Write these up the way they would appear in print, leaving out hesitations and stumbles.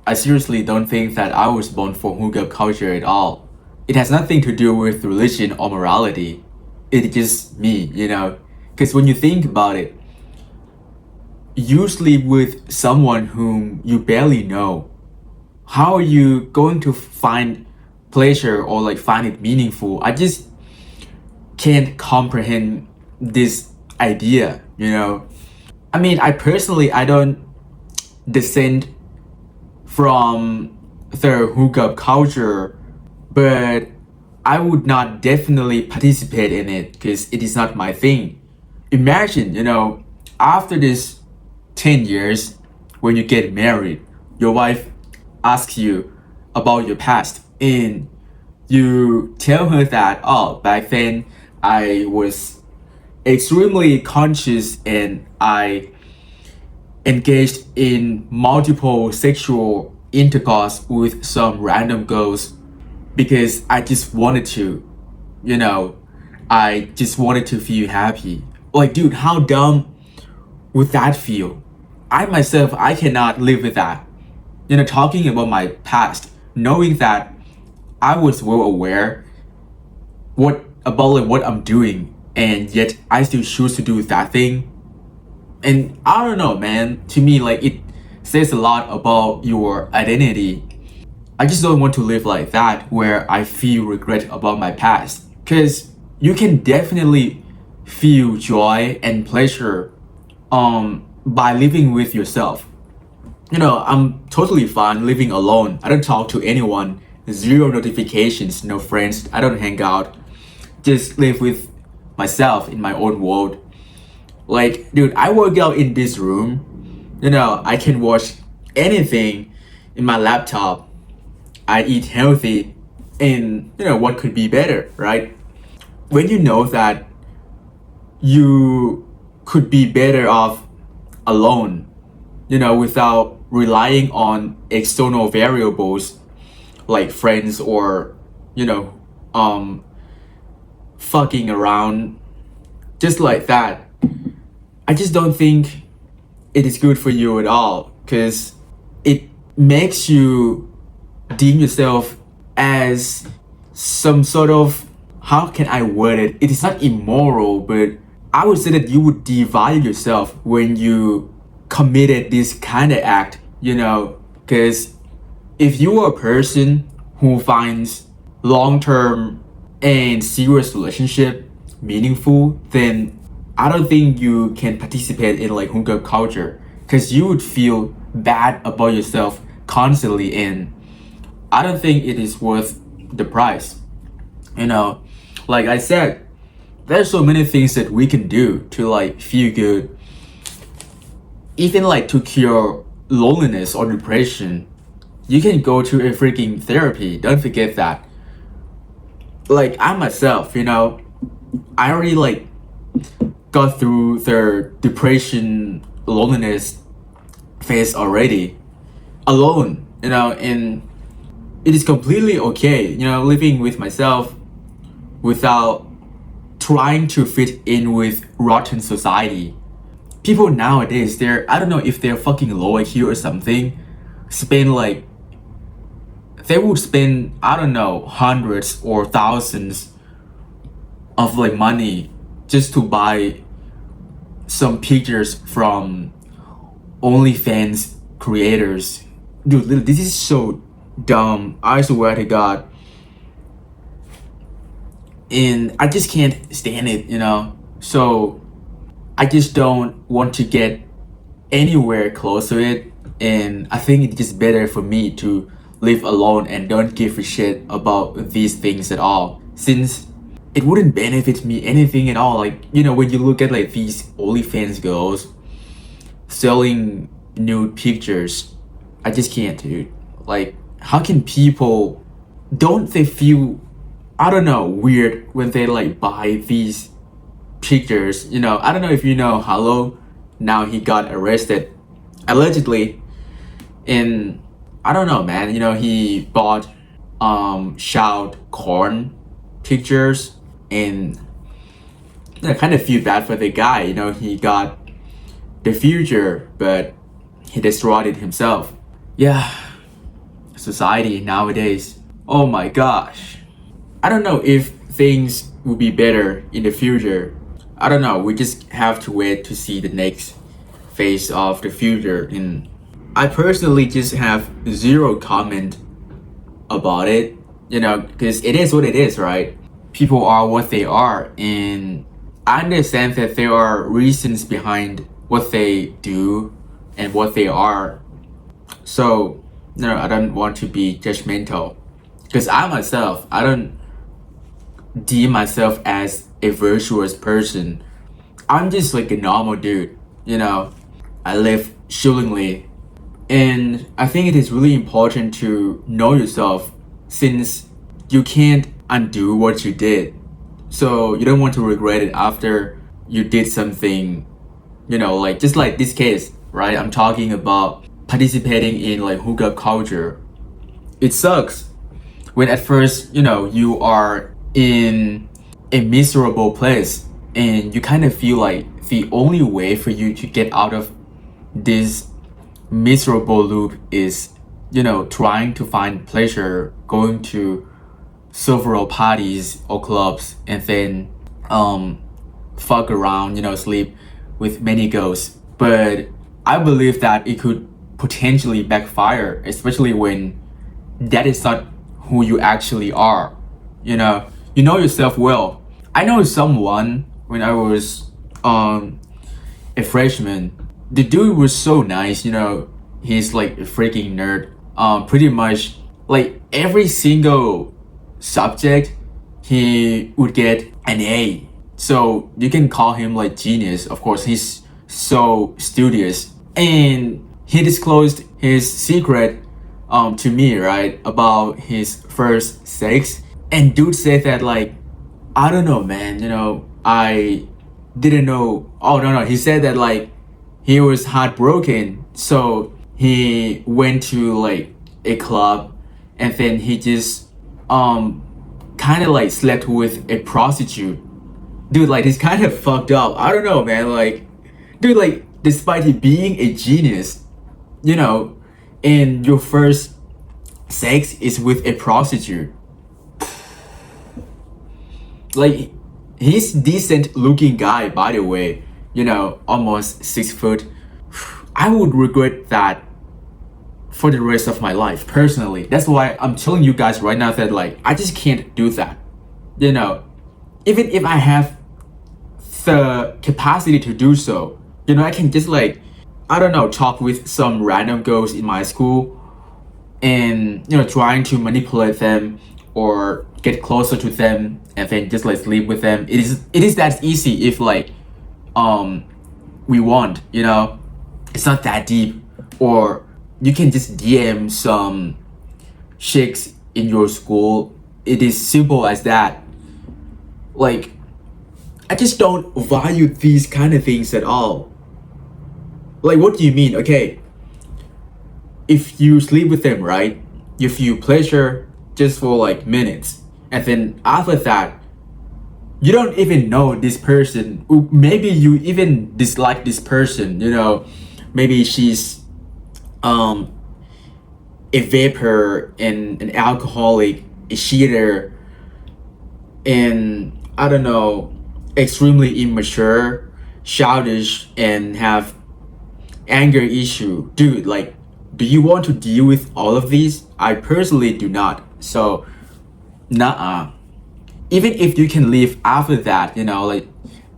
I seriously don't think that I was born for hookup culture at all. It has nothing to do with religion or morality. It's just me. Because when you think about it, usually with someone whom you barely know, how are you going to find pleasure or like find it meaningful? I just can't comprehend this idea. I mean, I don't descend from the hookup culture, but I would not definitely participate in it because it is not my thing. Imagine, after this 10 years, when you get married, your wife asks you about your past, and you tell her that, oh, back then I was extremely conscious and I engaged in multiple sexual intercourse with some random girls because I just wanted to, you know, I just wanted to feel happy. Like, dude, how dumb would that feel? I myself, I cannot live with that. Talking about my past, knowing that I was well aware what I'm doing, and yet I still choose to do that thing. And I don't know, man. To me, like, it says a lot about your identity. I just don't want to live like that where I feel regret about my past. Because you can definitely feel joy and pleasure by living with yourself. I'm totally fine living alone. I don't talk to anyone, zero notifications, no friends, I don't hang out. Just live with myself in my own world. Like, dude, I work out in this room. I can watch anything in my laptop. I eat healthy. And, what could be better, right? When you know that you could be better off alone, without relying on external variables like friends or, fucking around just like that. I just don't think it is good for you at all because it makes you deem yourself as some sort of, how can I word it? It is not immoral, but I would say that you would devalue yourself when you committed this kind of act, because if you are a person who finds long-term and serious relationship meaningful, then I don't think you can participate in like hookup culture because you would feel bad about yourself constantly, and I don't think it is worth the price. Like I said, there's so many things that we can do to like feel good, even like to cure loneliness or depression. You can go to a freaking therapy, don't forget that. Like I myself, I already like got through the depression, loneliness phase already alone, and it is completely okay, living with myself without trying to fit in with rotten society. People nowadays, I don't know if they're fucking low IQ or something, they would spend, I don't know, hundreds or thousands of like money just to buy some pictures from OnlyFans creators. Dude, this is so dumb. I swear to God. And I just can't stand it, So I just don't want to get anywhere close to it. And I think it's just better for me to live alone and don't give a shit about these things at all, since it wouldn't benefit me anything at all. Like, when you look at like these OnlyFans girls selling nude pictures, I just can't, dude. Like, how can people, don't they feel, I don't know, weird when they like buy these pictures? I don't know if you know Hello, now he got arrested allegedly, and I don't know, man. He bought child corn pictures, and I kind of feel bad for the guy. He got the future, but he destroyed it himself. Yeah, society nowadays. Oh my gosh. I don't know if things will be better in the future. I don't know. We just have to wait to see the next phase of the future. And I personally just have zero comment about it, because it is what it is, right? People are what they are, and I understand that there are reasons behind what they do and what they are. So, I don't want to be judgmental, because I don't deem myself as a virtuous person. I'm just like a normal dude, I live shillingly. And I think it is really important to know yourself, since you can't undo what you did. So you don't want to regret it after you did something, like just like this case, right? I'm talking about participating in like hookup culture. It sucks when at first, you are in a miserable place and you kind of feel like the only way for you to get out of this miserable loop is, trying to find pleasure, going to several parties or clubs, and then fuck around, sleep with many girls. But I believe that it could potentially backfire, especially when that is not who you actually are. You know yourself well. I know someone when I was a freshman. The dude was so nice, he's like a freaking nerd. Pretty much like every single subject he would get an A. So you can call him like genius. Of course, he's so studious. And he disclosed his secret to me, right, about his first sex. And dude said that like, I don't know, man, I didn't know. Oh no, he said that like he was heartbroken, so he went to like a club, and then he just kind of like slept with a prostitute. Dude, like he's kind of fucked up. I don't know, man. Like, dude, like despite he being a genius, and your first sex is with a prostitute. Like, he's decent looking guy, by the way, almost 6 foot. I would regret that for the rest of my life, personally. That's why I'm telling you guys right now that like I just can't do that. Even if I have the capacity to do so, I can just like, I don't know, talk with some random girls in my school and trying to manipulate them or get closer to them and then just like sleep with them. It is that easy if like we want, it's not that deep. Or you can just DM some chicks in your school. It is simple as that. Like, I just don't value these kind of things at all. Like, what do you mean? Okay, if you sleep with them, right, you feel pleasure just for like minutes, and then after that you don't even know this person. Maybe you even dislike this person, maybe she's a vapor and an alcoholic, a cheater, and I don't know, extremely immature, childish, and have anger issue. Dude, like, do you want to deal with all of these? I personally do not. So nah. Even if you can leave after that, like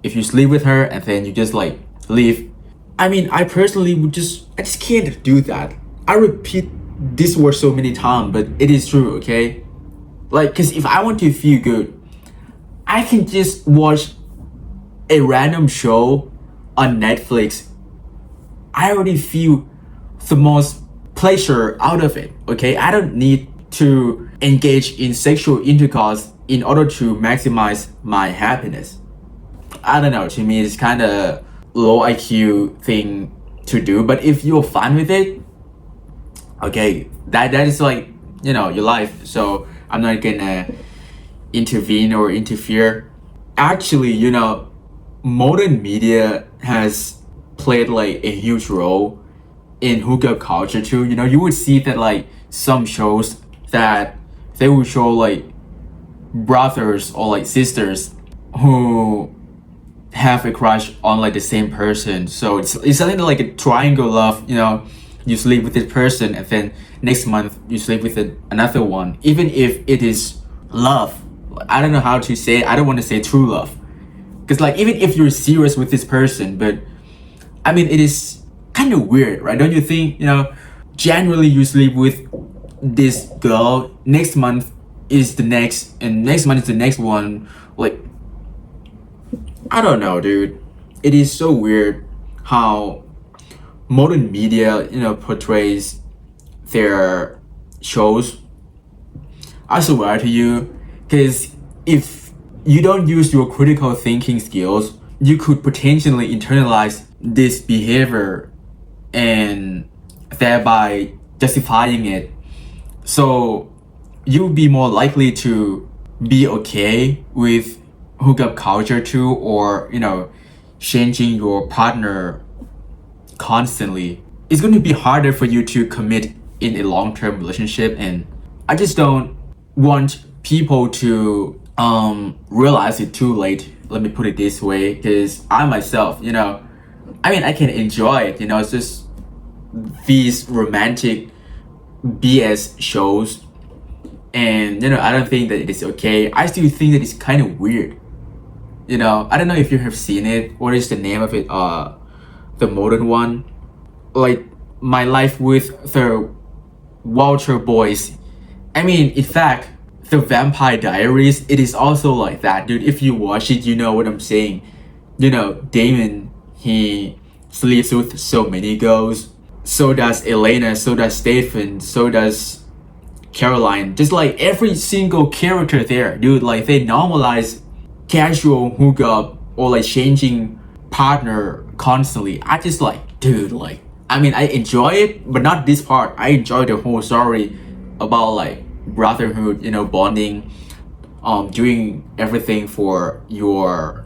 if you sleep with her and then you just like leave, I mean, I personally I just can't do that. I repeat this word so many times, but it is true, okay? Like, because if I want to feel good, I can just watch a random show on Netflix. I already feel the most pleasure out of it, okay? I don't need to engage in sexual intercourse in order to maximize my happiness. I don't know, to me it's kind of low IQ thing to do, but if you're fine with it, okay, that is like, your life. So I'm not gonna intervene or interfere. Actually, modern media has played like a huge role in hookup culture too. You would see that like some shows that they will show like brothers or like sisters who have a crush on like the same person. So it's something like a triangle love, you know. You sleep with this person and then next month you sleep with another one, even if it is love. I don't know how to say it. I don't want to say true love, because like even if you're serious with this person, but I mean it is kind of weird, right? Don't you think? You know, generally you sleep with this girl, next month is the next, and next month is the next one. Like, I don't know, dude. It is so weird how modern media, you know, portrays their shows. I swear to you, because if you don't use your critical thinking skills, you could potentially internalize this behavior and thereby justifying it. So you'll be more likely to be okay with hookup culture too, or you know, changing your partner constantly. It's going to be harder for you to commit in a long-term relationship, and I just don't want people to realize it too late. Let me put it this way, because I myself, you know, I mean I can enjoy it, you know. It's just these romantic BS shows, and you know, I don't think that it is okay. I still think that it's kind of weird, you know. I don't know if you have seen it. What is the name of it? The modern one, like My Life with the Walter Boys. I mean, in fact, the Vampire Diaries, it is also like that, dude. If you watch it, you know what I'm saying. You know, Damon, he sleeps with so many girls. So does Elena, so does Stephen, so does Caroline. Just like every single character there, dude. Like they normalize casual hookup or like changing partner constantly. I just like, dude, like, I mean, I enjoy it, but not this part. I enjoy the whole story about like brotherhood, you know, bonding, doing everything for your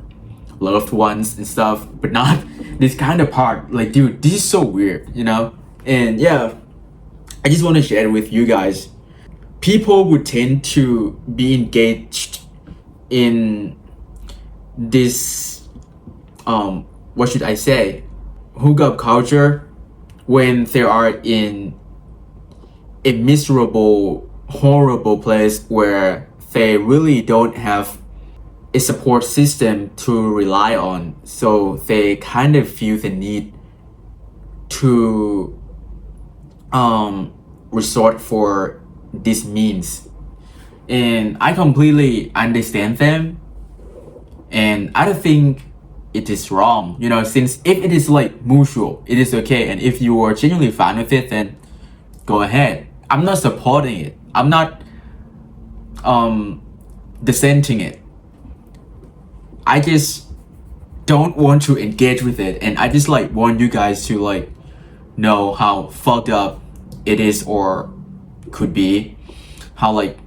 loved ones and stuff, but not this kind of part. Like, dude, this is so weird, you know. And yeah, I just want to share it with you guys. People would tend to be engaged in this what should I say, hookup culture, when they are in a miserable, horrible place where they really don't have a support system to rely on. So they kind of feel the need to resort for these means. And I completely understand them, and I don't think it is wrong, you know, since if it is like mutual, it is okay. And if you are genuinely fine with it, then go ahead. I'm not supporting it. I'm not dissenting it. I just don't want to engage with it, and I just like want you guys to like know how fucked up it is or could be. How like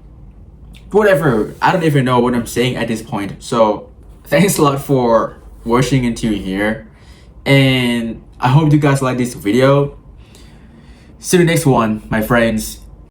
whatever, I don't even know what I'm saying at this point. So thanks a lot for watching until here, and I hope you guys like this video. See you next one, my friends.